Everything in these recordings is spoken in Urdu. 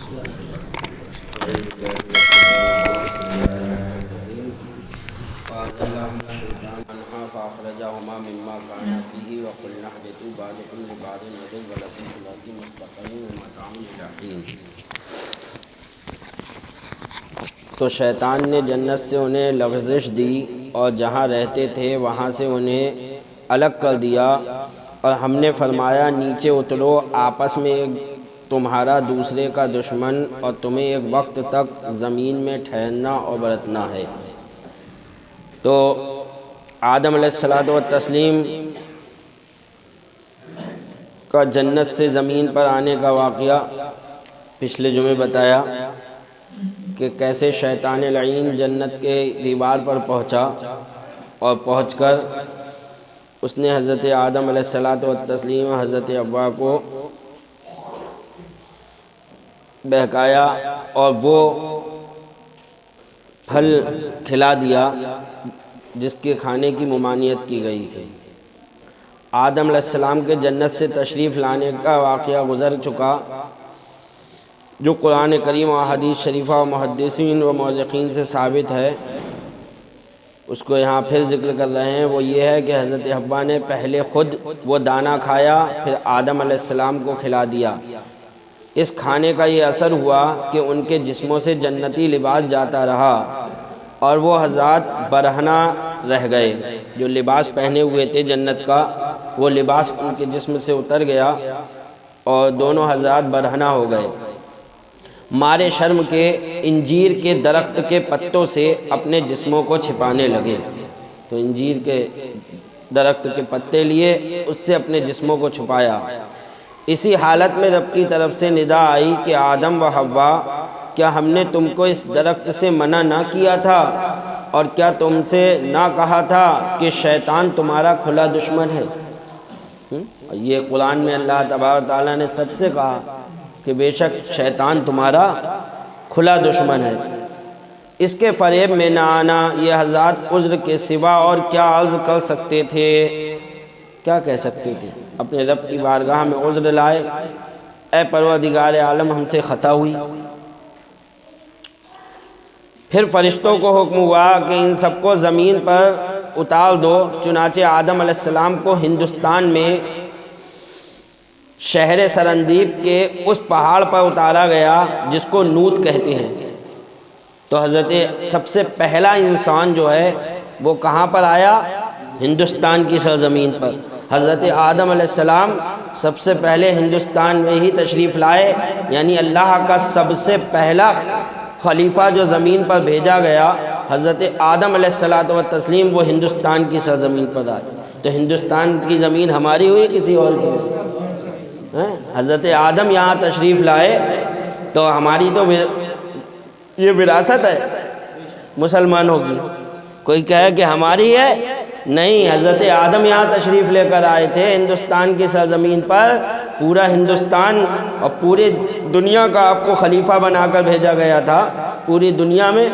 فأخرجهما مما كانا فيه وقلنا اهبطوا بعضكم لبعض عدو ولكم في الأرض مستقر ومتاع إلى حين۔ تو شیطان نے جنت سے انہیں لغزش دی اور جہاں رہتے تھے وہاں سے انہیں الگ کر دیا، اور ہم نے فرمایا نیچے اترو، آپس میں ایک تمہارا دوسرے کا دشمن اور تمہیں ایک وقت تک زمین میں ٹھہرنا اور برتنا ہے۔ تو آدم علیہ الصلوۃ والتسلیم کا جنت سے زمین پر آنے کا واقعہ پچھلے جمعے بتایا کہ کیسے شیطان لعین جنت کے دیوار پر پہنچا اور پہنچ کر اس نے حضرت آدم علیہ الصلوۃ والتسلیم اور حضرت حوا کو بہکایا اور وہ پھل کھلا دیا جس کے کھانے کی ممانعت کی گئی تھی۔ آدم علیہ السلام کے جنت سے تشریف لانے کا واقعہ گزر چکا، جو قرآن کریم و احادیث شریفہ و محدثین و مورخین سے ثابت ہے، اس کو یہاں پھر ذکر کر رہے ہیں۔ وہ یہ ہے کہ حضرت حوا نے پہلے خود وہ دانہ کھایا، پھر آدم علیہ السلام کو کھلا دیا۔ اس کھانے کا یہ اثر ہوا کہ ان کے جسموں سے جنتی لباس جاتا رہا اور وہ حضرات برہنہ رہ گئے۔ جو لباس پہنے ہوئے تھے جنت کا، وہ لباس ان کے جسم سے اتر گیا اور دونوں حضرات برہنہ ہو گئے۔ مارے شرم کے انجیر کے درخت کے پتوں سے اپنے جسموں کو چھپانے لگے۔ تو انجیر کے درخت کے پتے لیے، اس سے اپنے جسموں کو چھپایا۔ اسی حالت میں رب کی طرف سے ندا آئی کہ آدم و حوا، کیا ہم نے تم کو اس درخت سے منع نہ کیا تھا؟ اور کیا تم سے نہ کہا تھا کہ شیطان تمہارا کھلا دشمن ہے؟ یہ قرآن میں اللہ تبارک تعالیٰ نے سب سے کہا کہ بے شک شیطان تمہارا کھلا دشمن ہے۔ اس کے فریب میں نہ آنا، یہ حضرات عذر کے سوا اور کیا عرض کر سکتے تھے؟ کیا کہہ سکتے تھے؟ اپنے رب کی بارگاہ میں عذر لائے، اے پروردگار عالم ہم سے خطا ہوئی۔ پھر فرشتوں کو حکم ہوا کہ ان سب کو زمین پر اتار دو۔ چنانچہ آدم علیہ السلام کو ہندوستان میں شہر سرندیپ کے اس پہاڑ پر اتارا گیا جس کو نوت کہتے ہیں۔ تو حضرت سب سے پہلا انسان جو ہے وہ کہاں پر آیا؟ ہندوستان کی سرزمین پر۔ حضرت آدم علیہ السلام سب سے پہلے ہندوستان میں ہی تشریف لائے، یعنی اللہ کا سب سے پہلا خلیفہ جو زمین پر بھیجا گیا حضرت آدم علیہ الصلوۃ والتسلیم، وہ ہندوستان کی سرزمین پر آئے۔ تو ہندوستان کی زمین ہماری ہوئی کسی اور کی؟ حضرت آدم یہاں تشریف لائے تو ہماری تو یہ وراثت ہے مسلمانوں کی۔ کوئی کہے کہ ہماری ہے، نہیں، حضرت آدم یہاں تشریف لے کر آئے تھے ہندوستان کی سرزمین پر۔ پورا ہندوستان اور پورے دنیا کا آپ کو خلیفہ بنا کر بھیجا گیا تھا پوری دنیا میں،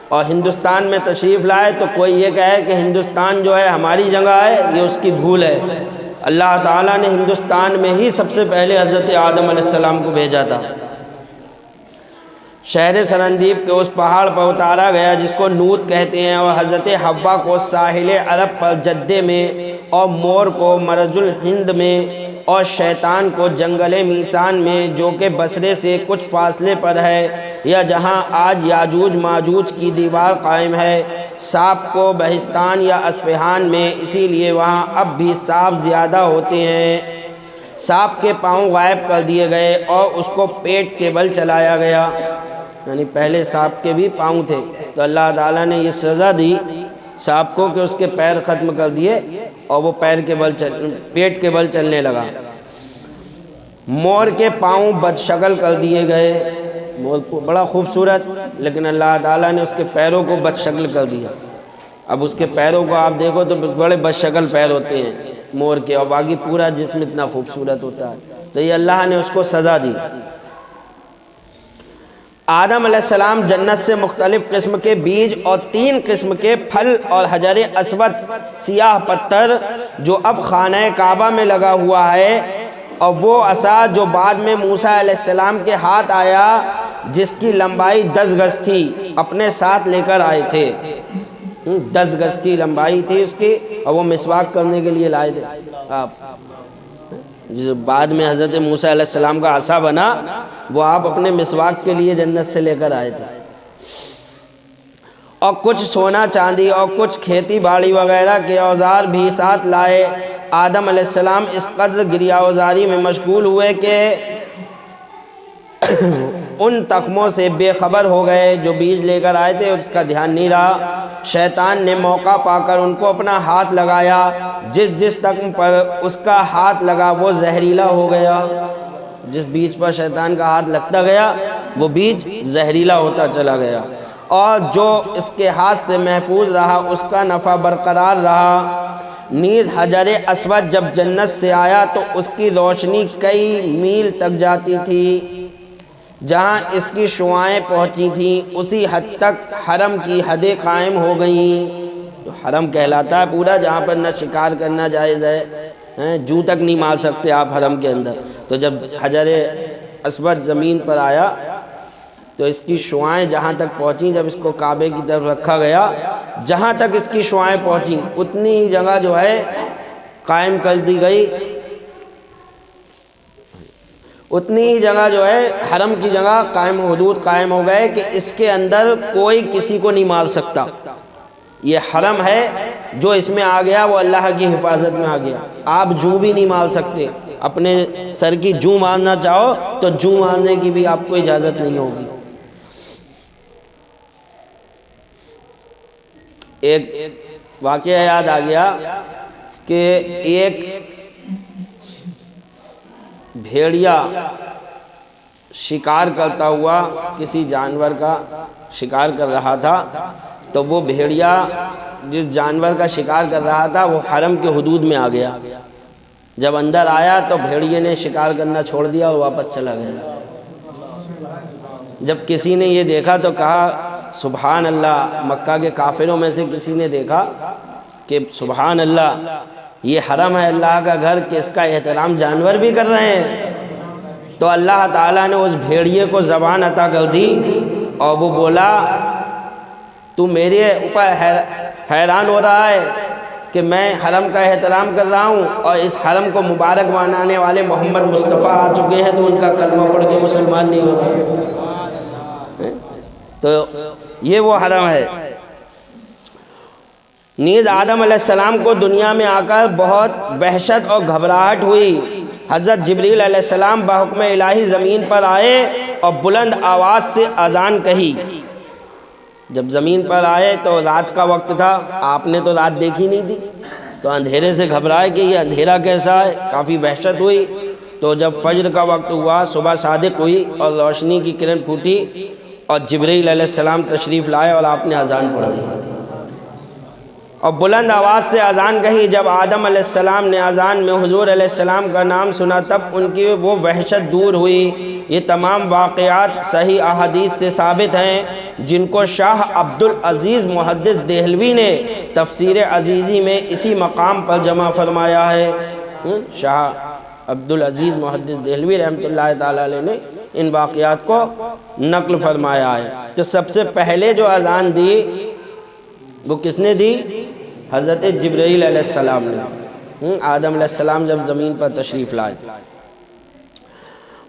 اور ہندوستان میں تشریف لائے تو کوئی یہ کہے کہ ہندوستان جو ہے ہماری جگہ ہے، یہ اس کی بھول ہے۔ اللہ تعالیٰ نے ہندوستان میں ہی سب سے پہلے حضرت آدم علیہ السلام کو بھیجا تھا۔ شہر سرندیپ کے اس پہاڑ پر اتارا گیا جس کو نوت کہتے ہیں، اور حضرت حوا کو ساحل عرب پر جدے میں، اور مور کو مرج الہند میں، اور شیطان کو جنگل میسان میں جو کہ بصرے سے کچھ فاصلے پر ہے، یا جہاں آج یاجوج ماجوج کی دیوار قائم ہے۔ سانپ کو بہشتان یا اسپہان میں، اسی لیے وہاں اب بھی سانپ زیادہ ہوتے ہیں۔ سانپ کے پاؤں غائب کر دیے گئے اور اس کو پیٹ کے بل چلایا گیا، یعنی پہلے سانپ کے بھی پاؤں تھے، تو اللہ تعالیٰ نے یہ سزا دی سانپ کو کہ اس کے پیر ختم کر دیے اور وہ پیٹ کے بل چلنے لگا۔ مور کے پاؤں بدشکل کر دیے گئے، مور کو بڑا خوبصورت، لیکن اللہ تعالیٰ نے اس کے پیروں کو بدشکل کر دیا۔ اب اس کے پیروں کو آپ دیکھو تو بڑے بدشکل پیر ہوتے ہیں مور کے، اور باقی پورا جسم اتنا خوبصورت ہوتا ہے۔ تو یہ اللہ نے اس کو سزا دی۔ آدم علیہ السلام جنت سے مختلف قسم کے بیج اور 3 قسم کے پھل اور حجر اسود سیاہ پتھر جو اب خانہ کعبہ میں لگا ہوا ہے، اور وہ عصا جو بعد میں موسیٰ علیہ السلام کے ہاتھ آیا جس کی لمبائی 10 گز تھی اپنے ساتھ لے کر آئے تھے. 10 گز کی لمبائی تھی اس کی اور وہ مسواک کرنے کے لیے لائے تھے. آپ جو بعد میں حضرت موسیٰ علیہ السلام کا عصا بنا وہ آپ اپنے مسواک کے لیے جنت سے لے کر آئے تھے. اور کچھ سونا چاندی اور کچھ کھیتی باڑی وغیرہ کے اوزار بھی ساتھ لائے. آدم علیہ السلام اس قدر گریا اوزاری میں مشغول ہوئے کہ ان تخموں سے بے خبر ہو گئے جو بیج لے کر آئے تھے. اس کا دھیان نہیں رہا. شیطان نے موقع پا کر ان کو اپنا ہاتھ لگایا. جس تخم پر اس کا ہاتھ لگا وہ زہریلا ہو گیا. جس بیج پر شیطان کا ہاتھ لگتا گیا وہ بیج زہریلا ہوتا چلا گیا. اور جو اس کے ہاتھ سے محفوظ رہا اس کا نفع برقرار رہا. نیز حجر اسود جب جنت سے آیا تو اس کی روشنی کئی میل تک جاتی تھی. جہاں اس کی شعاعیں پہنچی تھیں اسی حد تک حرم کی حدیں قائم ہو گئیں. جو حرم کہلاتا ہے پورا, جہاں پر نہ شکار کرنا جائز ہے, جو تک نہیں مار سکتے آپ حرم کے اندر. تو جب حجر اسود زمین پر آیا تو اس کی شعاعیں جہاں تک پہنچیں, جب اس کو کعبے کی طرف رکھا گیا جہاں تک اس کی شعاعیں پہنچیں اتنی ہی جگہ جو ہے قائم کر دی گئی. اتنی ہی جگہ جو ہے حرم کی جگہ قائم, حدود قائم ہو گئے کہ اس کے اندر کوئی کسی کو نہیں مار سکتا. یہ حرم ہے, جو اس میں آ گیا وہ اللہ کی حفاظت میں آ گیا. آپ جو بھی نہیں مار سکتے. اپنے سر کی جو مارنا چاہو تو جو مارنے کی بھی آپ کو اجازت نہیں ہوگی. ایک واقعہ یاد آ گیا کہ ایک بھیڑیا شکار کرتا ہوا کسی جانور کا شکار کر رہا تھا. تو وہ بھیڑیا جس جانور کا شکار کر رہا تھا وہ حرم کے حدود میں آ گیا. جب اندر آیا تو بھیڑیے نے شکار کرنا چھوڑ دیا اور واپس چلا گیا. جب کسی نے یہ دیکھا تو کہا سبحان اللہ. مکہ کے کافروں میں سے کسی نے دیکھا کہ سبحان اللہ, یہ حرم ہے اللہ کا گھر کہ اس کا احترام جانور بھی کر رہے ہیں. تو اللہ تعالیٰ نے اس بھیڑیے کو زبان عطا کر دی اور وہ بولا تو میرے اوپر حیران ہو رہا ہے کہ میں حرم کا احترام کر رہا ہوں اور اس حرم کو مبارک بنانے والے محمد مصطفیٰ آ چکے ہیں تو ان کا کلمہ پڑھ کے مسلمان نہیں ہو رہا. تو یہ وہ حرم ہے. نیز آدم علیہ السلام کو دنیا میں آ کر بہت وحشت اور گھبراہٹ ہوئی. حضرت جبریل علیہ السلام بحکم الہی زمین پر آئے اور بلند آواز سے اذان کہی. جب زمین پر آئے تو رات کا وقت تھا. آپ نے تو رات دیکھی نہیں تھی تو اندھیرے سے گھبرائے کہ یہ اندھیرا کیسا ہے. کافی وحشت ہوئی. تو جب فجر کا وقت ہوا, صبح صادق ہوئی اور روشنی کی کرن پھوٹی اور جبریل علیہ السلام تشریف لائے اور آپ نے اذان پڑھ دی اور بلند آواز سے اذان کہی. جب آدم علیہ السلام نے اذان میں حضور علیہ السلام کا نام سنا تب ان کی وہ وحشت دور ہوئی. یہ تمام واقعات صحیح احادیث سے ثابت ہیں جن کو شاہ عبدالعزیز محدث دہلوی نے تفسیر عزیزی میں اسی مقام پر جمع فرمایا ہے. شاہ عبدالعزیز محدث دہلوی رحمۃ اللہ تعالی علیہ نے ان واقعات کو نقل فرمایا ہے. تو سب سے پہلے جو اذان دی وہ کس نے دی؟ حضرت جبرائیل علیہ السلام نے. آدم علیہ السلام جب زمین پر تشریف لائے.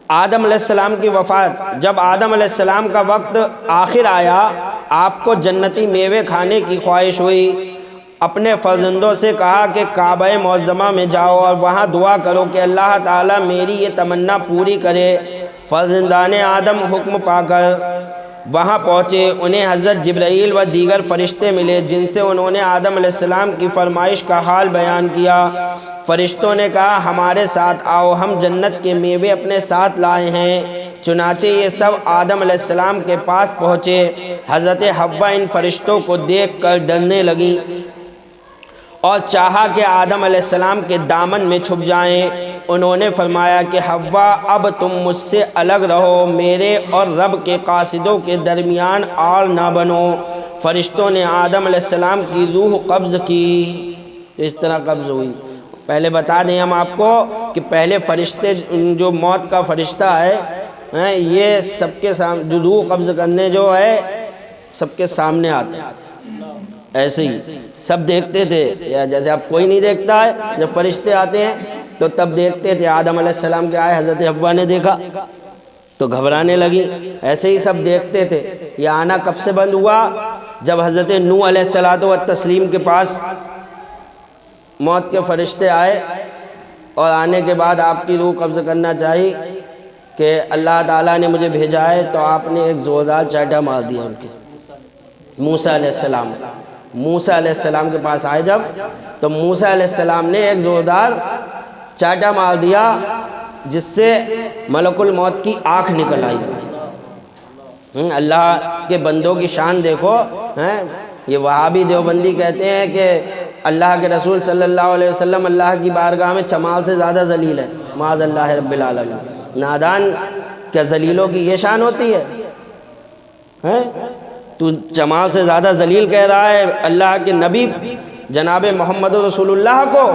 آدم علیہ السلام کی وفات. جب آدم علیہ السلام کا وقت آخر آیا آپ کو جنتی میوے کھانے کی خواہش ہوئی. اپنے فرزندوں سے کہا کہ کعبہ معظمہ میں جاؤ اور وہاں دعا کرو کہ اللہ تعالیٰ میری یہ تمنا پوری کرے. فرزندان آدم حکم پا کر وہاں پہنچے. انہیں حضرت جبرائیل و دیگر فرشتے ملے جن سے انہوں نے آدم علیہ السلام کی فرمائش کا حال بیان کیا. فرشتوں نے کہا ہمارے ساتھ آؤ, ہم جنت کے میوے اپنے ساتھ لائے ہیں. چنانچہ یہ سب آدم علیہ السلام کے پاس پہنچے. حضرت حوا ان فرشتوں کو دیکھ کر ڈرنے لگیں اور چاہا کہ آدم علیہ السلام کے دامن میں چھپ جائیں. انہوں نے فرمایا کہ حوا اب تم مجھ سے الگ رہو, میرے اور رب کے قاصدوں کے درمیان آڑ نہ بنو. فرشتوں نے آدم علیہ السلام کی روح قبض کی. تو اس طرح قبض ہوئی. پہلے بتا دیں ہم آپ کو کہ پہلے فرشتے جو موت کا فرشتہ ہے یہ سب کے سامنے جو روح قبض کرنے جو ہے سب کے سامنے آتے ہیں، ایسے ہی سب دیکھتے تھے، جیسے اب کوئی نہیں دیکھتا ہے، جب فرشتے آتے ہیں تو تب دیکھتے تھے۔ آدم علیہ السلام کے آئے، حضرت حوا نے دیکھا تو گھبرانے لگی، ایسے ہی سب دیکھتے تھے۔ یہ آنا کب سے بند ہوا؟ جب حضرت نوح علیہ الصلوۃ والتسلیم کے پاس موت کے فرشتے آئے اور آنے کے بعد آپ کی روح قبض کرنا چاہی کہ اللہ تعالیٰ نے مجھے بھیجا ہے، تو آپ نے ایک زوردار چاٹا مار دیا ان کے موسیٰ علیہ السلام۔ موسیٰ علیہ السلام کے پاس آئے جب، تو موسیٰ علیہ السلام نے ایک زوردار چاٹا مار دیا جس سے ملک الموت کی آنکھ نکل آئی۔ اللہ کے بندوں کی شان دیکھو، یہ وہابی دیوبندی کہتے ہیں کہ اللہ کے رسول صلی اللہ علیہ وسلم اللہ کی بارگاہ میں چمار سے زیادہ ذلیل ہے، معاذ اللہ رب العالمین۔ نادان، کیا ذلیلوں کی یہ شان ہوتی ہے؟ تو چمار سے زیادہ ذلیل کہہ رہا ہے اللہ کے نبی جناب محمد رسول اللہ کو،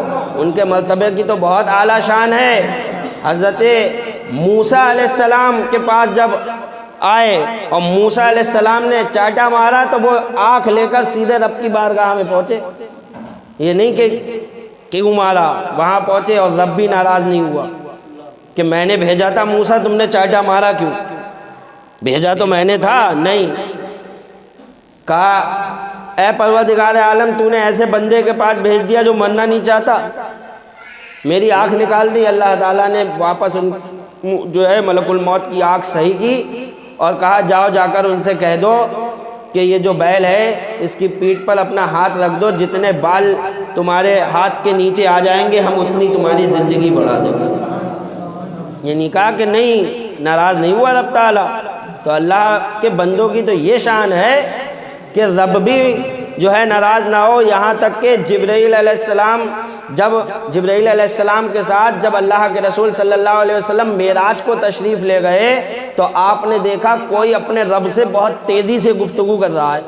ان کے مرتبے کی تو بہت اعلیٰ شان ہے۔ حضرت موسیٰ علیہ السلام کے پاس جب آئے اور موسیٰ علیہ السلام نے چاٹا مارا تو وہ آنکھ لے کر سیدھے رب کی بارگاہ میں پہنچے، یہ نہیں کہ کیوں مارا، وہاں پہنچے اور رب بھی ناراض نہیں ہوا کہ میں نے بھیجا تھا موسیٰ، تم نے چاٹا مارا کیوں؟ بھیجا تو میں نے تھا نہیں۔ کہا اے پروردگار عالم، تو نے ایسے بندے کے پاس بھیج دیا جو مرنا نہیں چاہتا، میری آنکھ نکال دی۔ اللہ تعالیٰ نے واپس ان جو ہے ملک الموت کی آنکھ صحیح کی اور کہا جاؤ جا کر ان سے کہہ دو کہ یہ جو بیل ہے اس کی پیٹھ پر اپنا ہاتھ رکھ دو، جتنے بال تمہارے ہاتھ کے نیچے آ جائیں گے ہم اتنی تمہاری زندگی بڑھا دیں گے۔ یہ نہیں کہا کہ نہیں، ناراض نہیں ہوا رب تعالیٰ۔ تو اللہ کے بندوں کی تو یہ شان ہے کہ رب بھی جو ہے ناراض نہ ہو، یہاں تک کہ جبرائیل علیہ السلام جبرائیل علیہ السلام کے ساتھ جب اللہ کے رسول صلی اللہ علیہ وسلم معراج کو تشریف لے گئے تو آپ نے دیکھا کوئی اپنے رب سے بہت تیزی سے گفتگو کر رہا ہے،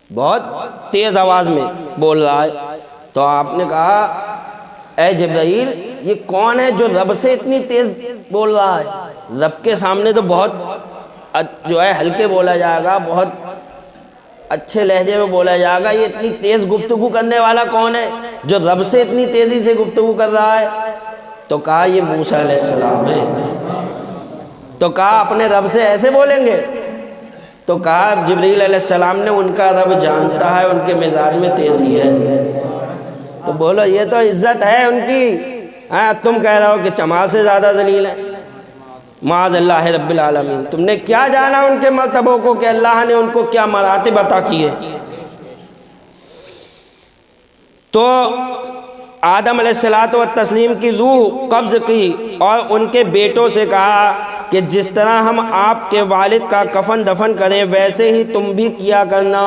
بہت تیز آواز میں بول رہا ہے۔ تو آپ نے کہا اے جبرائیل، یہ کون ہے جو رب سے اتنی تیز بول رہا ہے؟ رب کے سامنے تو بہت جو ہے ہلکے بولا جائے گا، بہت اچھے لہجے میں بولا جائے گا، یہ اتنی تیز گفتگو کرنے والا کون ہے جو رب سے اتنی تیزی سے گفتگو کر رہا ہے؟ تو کہا یہ موسیٰ علیہ السلام ہے۔ تو کہا اپنے رب سے ایسے بولیں گے؟ تو کہا جبرائیل علیہ السلام نے ان کا رب جانتا ہے ان کے مزاج میں تیزی ہے۔ تو بولو یہ تو عزت ہے ان کی، تم کہہ رہے ہو کہ چمار سے زیادہ ذلیل ہے، معاذ اللہ رب العالمین۔ تم نے کیا جانا ان کے مرتبوں کو کہ اللہ نے ان کو کیا مراتب عطا کیے؟ تو آدم علیہ الصلوۃ والتسلیم کی روح قبض کی اور ان کے بیٹوں سے کہا کہ جس طرح ہم آپ کے والد کا کفن دفن کریں ویسے ہی تم بھی کیا کرنا۔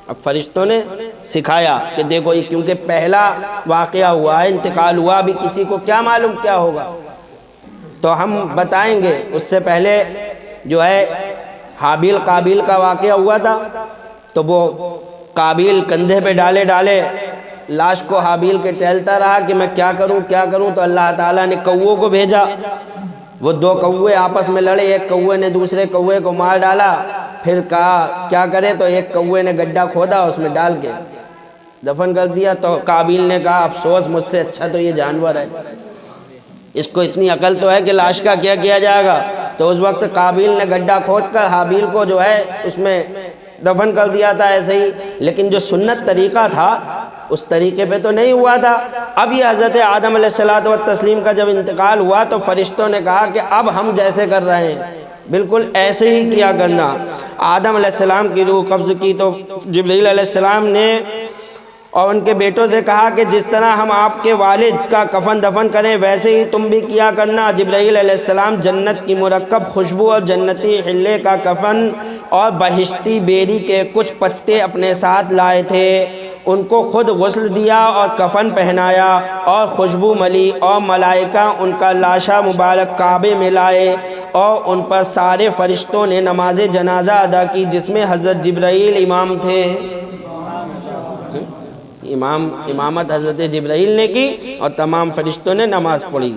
اب فرشتوں نے سکھایا کہ دیکھو یہ کیونکہ پہلا واقعہ ہوا ہے، انتقال ہوا، ابھی کسی کو کیا معلوم کیا ہوگا، تو ہم بتائیں گے۔ اس سے پہلے جو ہے حابیل قابیل کا واقعہ ہوا تھا، تو وہ قابیل کندھے پہ ڈالے لاش کو حابیل کے ٹہلتا رہا کہ میں کیا کروں، تو اللہ تعالیٰ نے کووں کو بھیجا، وہ دو کوے آپس میں لڑے، ایک کوے نے دوسرے کوے کو مار ڈالا، پھر کہا کیا کرے، تو ایک کوے نے گڈھا کھودا، اس میں ڈال کے دفن کر دیا۔ تو قابیل نے کہا افسوس، مجھ سے اچھا تو یہ جانور ہے، اس کو اتنی عقل تو ہے کہ لاش کا کیا کیا جائے گا۔ تو اس وقت قابیل نے گڈھا کھود کر حابیل کو جو ہے اس میں دفن کر دیا تھا ایسے ہی، لیکن جو سنت طریقہ تھا اس طریقے پہ تو نہیں ہوا تھا۔ اب یہ حضرت آدم علیہ الصلوۃ والتسلیم کا جب انتقال ہوا تو فرشتوں نے کہا کہ اب ہم جیسے کر رہے ہیں بالکل ایسے ہی کیا کرنا۔ آدم علیہ السلام کی روح قبض کی تو جبرائیل علیہ السلام نے اور ان کے بیٹوں سے کہا کہ جس طرح ہم آپ کے والد کا کفن دفن کریں ویسے ہی تم بھی کیا کرنا۔ جبرائیل علیہ السلام جنت کی مرکب خوشبو اور جنتی حلے کا کفن اور بہشتی بیری کے کچھ پتے اپنے ساتھ لائے تھے، ان کو خود غسل دیا اور کفن پہنایا اور خوشبو ملی، اور ملائکہ ان کا لاشا مبارک کعبے میں لائے اور ان پر سارے فرشتوں نے نماز جنازہ ادا کی جس میں حضرت جبرائیل امام تھے۔ امامت حضرت جبرائیل نے کی اور تمام فرشتوں نے نماز پڑھی،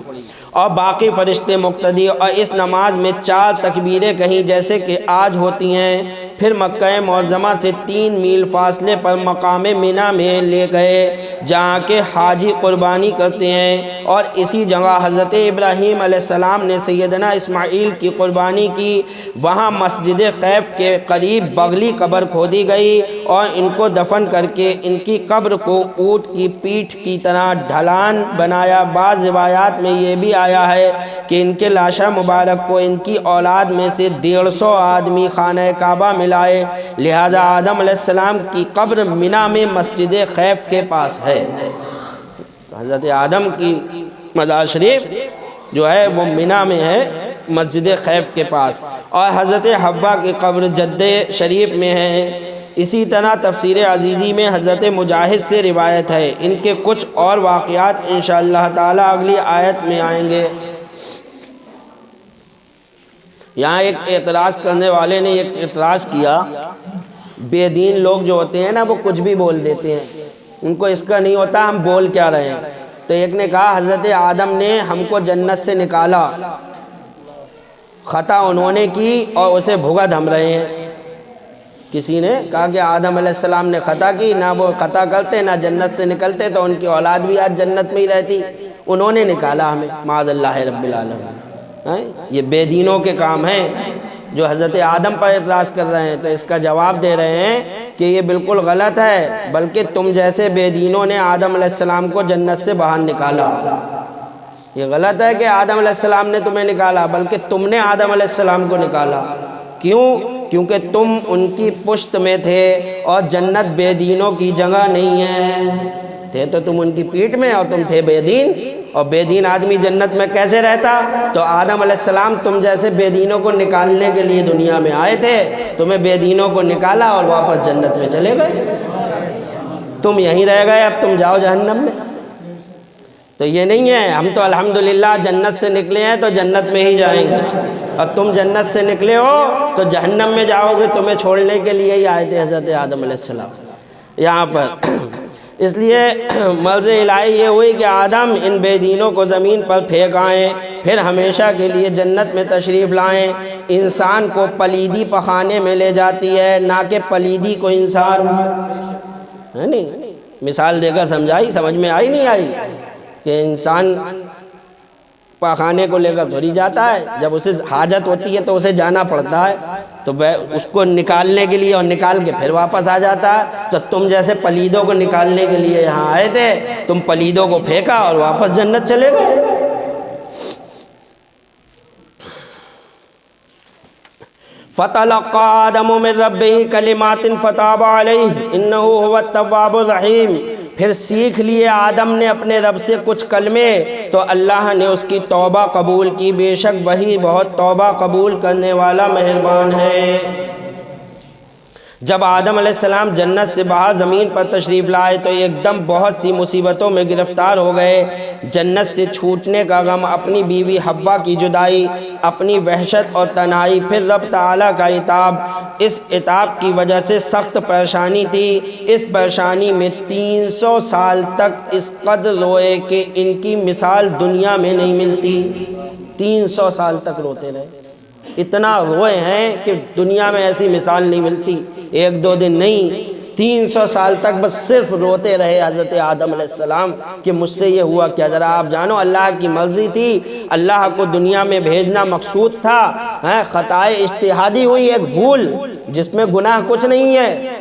اور باقی فرشتے مقتدی، اور اس نماز میں 4 تکبیریں کہیں جیسے کہ آج ہوتی ہیں۔ پھر مکہ معظمہ سے 3 میل فاصلے پر مقام منی میں لے گئے جہاں کے حاجی قربانی کرتے ہیں، اور اسی جگہ حضرت ابراہیم علیہ السلام نے سیدنا اسماعیل کی قربانی کی۔ وہاں مسجد خیف کے قریب بغلی قبر کھودی گئی اور ان کو دفن کر کے ان کی قبر کو اونٹ کی پیٹھ کی طرح ڈھلان بنایا۔ بعض روایات میں یہ بھی آیا ہے کہ ان کے لاشا مبارک کو ان کی اولاد میں سے 150 آدمی خانہ کعبہ میں لائے، لہذا آدم علیہ السلام کی قبر منی میں مسجد خیف کے پاس ہے۔ حضرت آدم کی مزار شریف جو ہے وہ منی میں ہے، مسجد خیف کے پاس، اور حضرت حوا کی قبر جدہ شریف میں ہے۔ اسی طرح تفسیر عزیزی میں حضرت مجاہد سے روایت ہے۔ ان کے کچھ اور واقعات انشاءاللہ تعالی اگلی آیت میں آئیں گے۔ یہاں ایک اعتراض کرنے والے نے ایک اعتراض کیا، بے دین لوگ جو ہوتے ہیں نا وہ کچھ بھی بول دیتے ہیں، ان کو اس کا نہیں ہوتا ہم بول کیا رہے ہیں۔ تو ایک نے کہا حضرت آدم نے ہم کو جنت سے نکالا، خطا انہوں نے کی اور اسے بھگت ہم رہے ہیں۔ کسی نے کہا کہ آدم علیہ السلام نے خطا کی، نہ وہ خطا کرتے نہ جنت سے نکلتے تو ان کی اولاد بھی آج جنت میں ہی رہتی، انہوں نے نکالا ہمیں، معاذ اللہ رب العالمین۔ یہ بے دینوں کے کام ہیں جو حضرت آدم پر اعتراض کر رہے ہیں، تو اس کا جواب دے رہے ہیں کہ یہ بالکل غلط ہے، بلکہ تم جیسے بے دینوں نے آدم علیہ السلام کو جنت سے باہر نکالا۔ یہ غلط ہے کہ آدم علیہ السلام نے تمہیں نکالا، بلکہ تم نے آدم علیہ السلام کو نکالا۔ کیوں؟ کیونکہ تم ان کی پشت میں تھے اور جنت بے دینوں کی جگہ نہیں ہے۔ تھے تو تم ان کی پیٹھ میں اور تم تھے بے دین، اور بے دین آدمی جنت میں کیسے رہتا؟ تو آدم علیہ السلام تم جیسے بے دینوں کو نکالنے کے لیے دنیا میں آئے تھے، تمہیں بے دینوں کو نکالا اور واپس جنت میں چلے گئے، تم یہیں رہ گئے، اب تم جاؤ جہنم میں۔ تو یہ نہیں ہے، ہم تو الحمدللہ جنت سے نکلے ہیں تو جنت میں ہی جائیں گے، اور تم جنت سے نکلے ہو تو جہنم میں جاؤ گے، تمہیں چھوڑنے کے لیے ہی آئے تھے حضرت آدم علیہ السلام یہاں پر۔ اس لیے مرض الہی یہ ہوئی کہ آدم ان بے دینوں کو زمین پر پھینک آئیں، پھر ہمیشہ کے لیے جنت میں تشریف لائیں۔ انسان کو پلیدی پخانے میں لے جاتی ہے، نہ کہ پلیدی کو انسان، ہے نہیں؟ مثال دے کر سمجھائی، سمجھ میں آئی نہیں آئی کہ انسان پخانے کو لے کر تھوڑی جاتا ہے، جب اسے حاجت ہوتی ہے تو اسے جانا پڑتا ہے، تو اس کو نکالنے کے لیے اور نکال کے پھر واپس آ جاتا ہے۔ تو تم جیسے پلیدوں کو نکالنے کے لیے یہاں آئے تھے، تم پلیدوں کو پھینکا اور واپس جنت چلے گئے۔ فَتَلَقَّىٰ آدَمُ مِن رَّبِّهِ كَلِمَاتٍ فَتَابَ عَلَيْهِ إِنَّهُ هُوَ التَّوَّابُ الرَّحِيمُ۔ پھر سیکھ لیے آدم نے اپنے رب سے کچھ کلمے تو اللہ نے اس کی توبہ قبول کی، بے شک وہی بہت توبہ قبول کرنے والا مہربان ہے۔ جب آدم علیہ السلام جنت سے باہر زمین پر تشریف لائے تو ایک دم بہت سی مصیبتوں میں گرفتار ہو گئے۔ جنت سے چھوٹنے کا غم، اپنی بیوی حوا کی جدائی، اپنی وحشت اور تنہائی، پھر رب تعالیٰ کا عتاب۔ اس عتاب کی وجہ سے سخت پریشانی تھی۔ اس پریشانی میں 300 سال تک اس قدر روئے کہ ان کی مثال دنیا میں نہیں ملتی۔ 300 سال تک روتے رہے، اتنا روئے ہیں کہ دنیا میں ایسی مثال نہیں ملتی، 1-2 دن نہیں، 300 سال تک بس صرف روتے رہے حضرت آدم علیہ السلام کہ مجھ سے یہ ہوا کیا۔ ذرا آپ جانو اللہ کی مرضی تھی، اللہ کو دنیا میں بھیجنا مقصود تھا، خطائے اجتہادی ہوئی، ایک بھول جس میں گناہ کچھ نہیں ہے،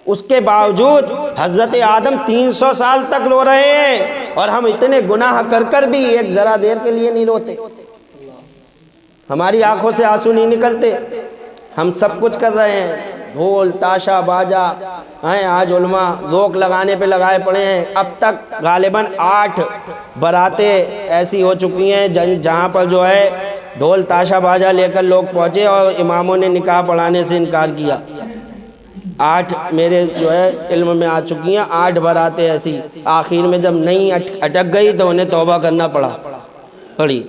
اس کے باوجود حضرت آدم 300 سال تک رو رہے ہیں، اور ہم اتنے گناہ کر بھی ایک ذرا دیر کے لیے نہیں روتے، ہماری آنکھوں سے آنسو نہیں نکلتے، ہم سب کچھ کر رہے ہیں، ڈھول تاشا باجا ہیں، آج علماء روک لگانے پہ لگائے پڑے ہیں۔ اب تک غالباً 8 براتیں ایسی ہو چکی ہیں جہاں پر جو ہے ڈھول تاشا باجا لے کر لوگ پہنچے اور اماموں نے نکاح پڑھانے سے انکار کیا۔ 8 میرے جو ہے علم میں آ چکی ہیں، 8 براتیں ایسی، آخر میں جب نہیں اٹک گئی تو انہیں توبہ کرنا پڑی،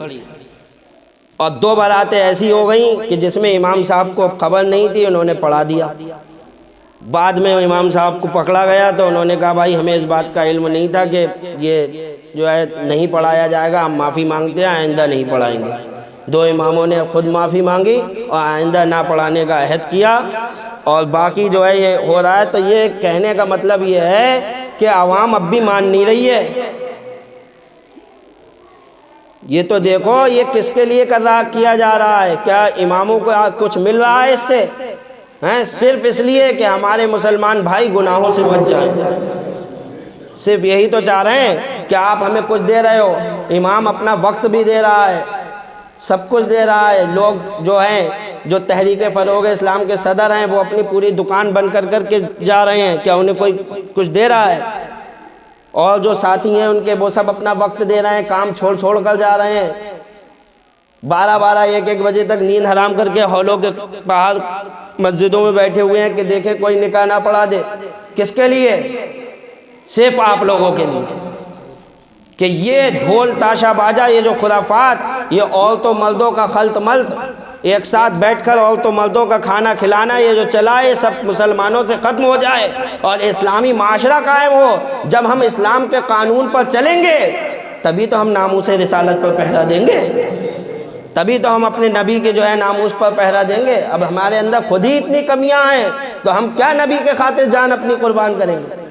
اور 2 براتیں ایسی ہو گئیں کہ جس میں امام صاحب کو خبر نہیں تھی، انہوں نے پڑھا دیا۔ بعد میں امام صاحب کو پکڑا گیا تو انہوں نے کہا بھائی ہمیں اس بات کا علم نہیں تھا کہ یہ جو ہے نہیں پڑھایا جائے گا، ہم معافی مانگتے ہیں، آئندہ نہیں پڑھائیں گے۔ دو اماموں نے خود معافی مانگی اور آئندہ نہ پڑھانے کا عہد کیا۔ اور باقی جو ہے یہ ہو رہا ہے، تو یہ کہنے کا مطلب یہ ہے کہ عوام اب بھی مان نہیں رہی ہے۔ یہ تو دیکھو یہ کس کے لیے کیا جا رہا ہے، کیا اماموں کو کچھ مل رہا ہے اس سے؟ صرف اس لیے کہ ہمارے مسلمان بھائی گناہوں سے بچ جائیں، صرف یہی تو چاہ رہے ہیں کہ آپ ہمیں کچھ دے رہے ہو۔ امام اپنا وقت بھی دے رہا ہے، سب کچھ دے رہا ہے۔ لوگ جو ہیں جو تحریک فروغ اسلام کے صدر ہیں وہ اپنی پوری دکان بند کر کے جا رہے ہیں، کیا انہیں کوئی کچھ دے رہا ہے؟ اور جو ساتھی ہیں ان کے وہ سب اپنا وقت دے رہے ہیں، کام چھوڑ کر جا رہے ہیں، 12 1 بجے تک نیند حرام کر کے ہالوں کے باہر مسجدوں میں بیٹھے ہوئے ہیں کہ دیکھیں کوئی نکاح نہ پڑھا دے۔ کس کے لیے؟ صرف آپ لوگوں کے لیے، کہ یہ ڈھول تاشا باجا، یہ جو خرافات، یہ عورتوں مردوں کا خلط ملط، ایک ساتھ بیٹھ کر عورتوں مردوں کا کھانا کھلانا، یہ جو چلا ہے سب مسلمانوں سے ختم ہو جائے اور اسلامی معاشرہ قائم ہو۔ جب ہم اسلام کے قانون پر چلیں گے تبھی تو ہم ناموس رسالت پر پہرا دیں گے، تبھی تو ہم اپنے نبی کے جو ہے ناموس پر پہرا دیں گے۔ اب ہمارے اندر خود ہی اتنی کمیاں ہیں تو ہم کیا نبی کے خاطر جان اپنی قربان کریں گے؟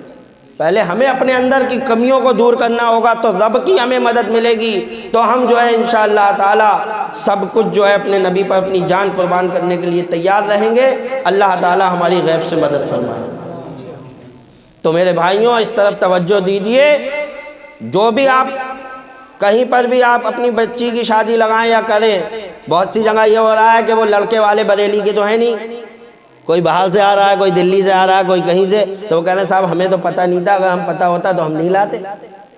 پہلے ہمیں اپنے اندر کی کمیوں کو دور کرنا ہوگا تو رب کی ہمیں مدد ملے گی، تو ہم جو ہے انشاءاللہ تعالی سب کچھ جو ہے اپنے نبی پر اپنی جان قربان کرنے کے لیے تیار رہیں گے۔ اللہ تعالی ہماری غیب سے مدد فرمائے۔ تو میرے بھائیوں اس طرف توجہ دیجئے، جو بھی آپ کہیں پر بھی آپ اپنی بچی کی شادی لگائیں یا کریں، بہت سی جگہ یہ ہو رہا ہے کہ وہ لڑکے والے بریلی کے تو ہیں نہیں، کوئی باہر سے آ رہا ہے، کوئی دلی سے آ رہا ہے، کوئی کہیں سے، تو وہ کہہ رہے ہیں صاحب ہمیں تو پتہ نہیں تھا، اگر ہم پتہ ہوتا تو ہم نہیں لاتے۔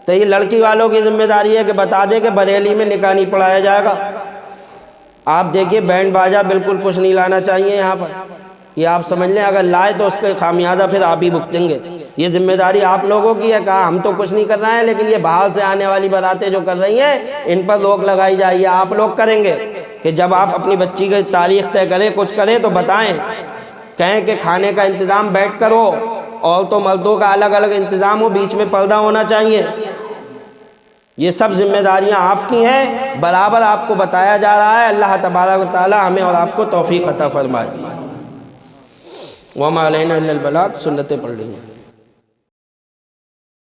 تو یہ لڑکی والوں کی ذمہ داری ہے کہ بتا دے کہ بریلی میں نکاح نہیں پڑھایا جائے گا۔ آپ دیکھیے بینڈ باجا بالکل کچھ نہیں لانا چاہیے یہاں پر، یہ آپ سمجھ لیں اگر لائے تو اس کے خامیازہ پھر آپ ہی بھگتیں گے۔ یہ ذمہ داری آپ لوگوں کی ہے، کہا ہم تو کچھ نہیں کر رہے ہیں، لیکن یہ باہر سے آنے والی باراتیں جو کر رہی ہیں ان پر روک لگائی جائے، آپ لوگ کریں گے کہ جب آپ اپنی بچی کی تاریخ طے کریں، کچھ کریں تو بتائیں، کہیں کہ کھانے کا انتظام بیٹھ کر ہو، عورتوں مردوں کا الگ الگ انتظام ہو، بیچ میں پردہ ہونا چاہیے۔ یہ سب ذمہ داریاں آپ کی ہیں، برابر آپ کو بتایا جا رہا ہے۔ اللہ تبارک و تعالی ہمیں اور آپ کو توفیق عطا فرمائے۔ وما علینا الا البلاغ، سنتیں پڑھ رہی ہیں۔